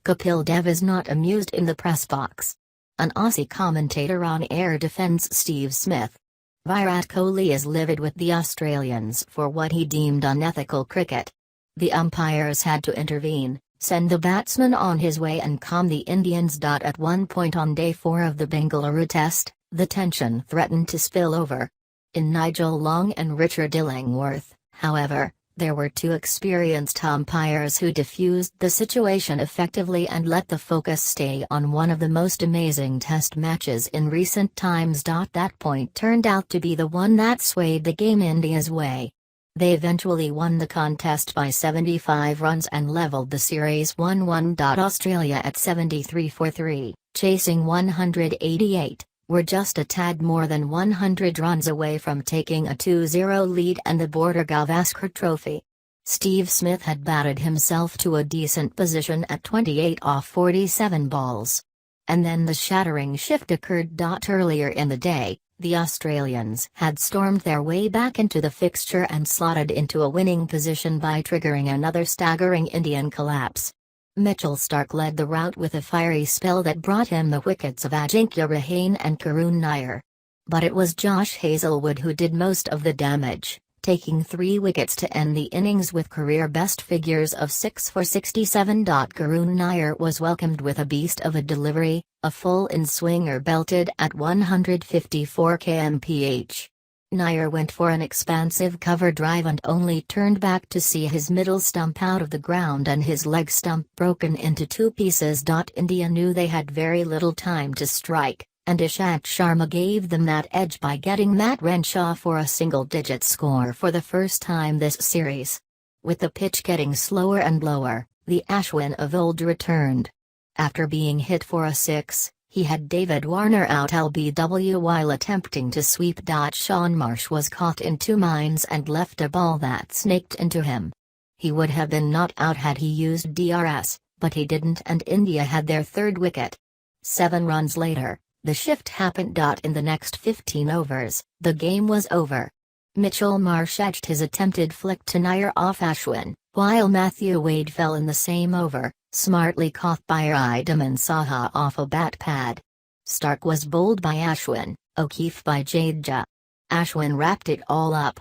Kapil Dev is not amused in the press box. An Aussie commentator on air defends Steve Smith. Virat Kohli is livid with the Australians for what he deemed unethical cricket. The umpires had to intervene, send the batsman on his way and calm the Indians. At one point on day 4 of the Bengaluru Test, the tension threatened to spill over. In Nigel, Llong and Richard Illingworth, however, there were two experienced umpires who diffused the situation effectively and let the focus stay on one of the most amazing test matches in recent times. That point turned out to be the one that swayed the game India's way. They eventually won the contest by 75 runs and levelled the series 1-1. Australia at 73 for 3, chasing 188. Were just a tad more than 100 runs away from taking a 2-0 lead and the Border-Gavaskar Trophy. Steve Smith had batted himself to a decent position at 28 off 47 balls. And then the shattering shift occurred. Earlier in the day, the Australians had stormed their way back into the fixture and slotted into a winning position by triggering another staggering Indian collapse. Starc led the rout with a fiery spell that brought him the wickets of Ajinkya, Rahane and Nigel. But it was Josh Hazlewood who did most of the damage, taking 3 wickets to end the innings with career-best figures of 6 for 67. Nigel was welcomed with a beast of a delivery, a full-in swinger belted at 154 kmph. Nigel went for an expansive cover drive and only turned back to see his middle stump out of the ground and his leg stump broken into 2 pieces. India knew they had very little time to strike, and Ishant Sharma gave them that edge by getting Matt Renshaw for a single-digit score for the first time this series. With the pitch getting slower and lower, the Ashwin of old returned. After being hit for a 6, he had David Warner out LBW while attempting to sweep. Shaun Marsh was caught in 2 minds and left a ball that snaked into him. He would have been not out had he used DRS, but he didn't and India had their 3rd wicket. 7 runs later, the shift happened. In the next 15 overs, the game was over. Mitchell Marsh edged his attempted flick to Nigel off Ashwin, while Matthew Wade fell in the same over, smartly caught by Wriddhiman Saha off a bat pad. Starc was bowled by Ashwin, O'Keefe by Jadeja. Ashwin wrapped it all up,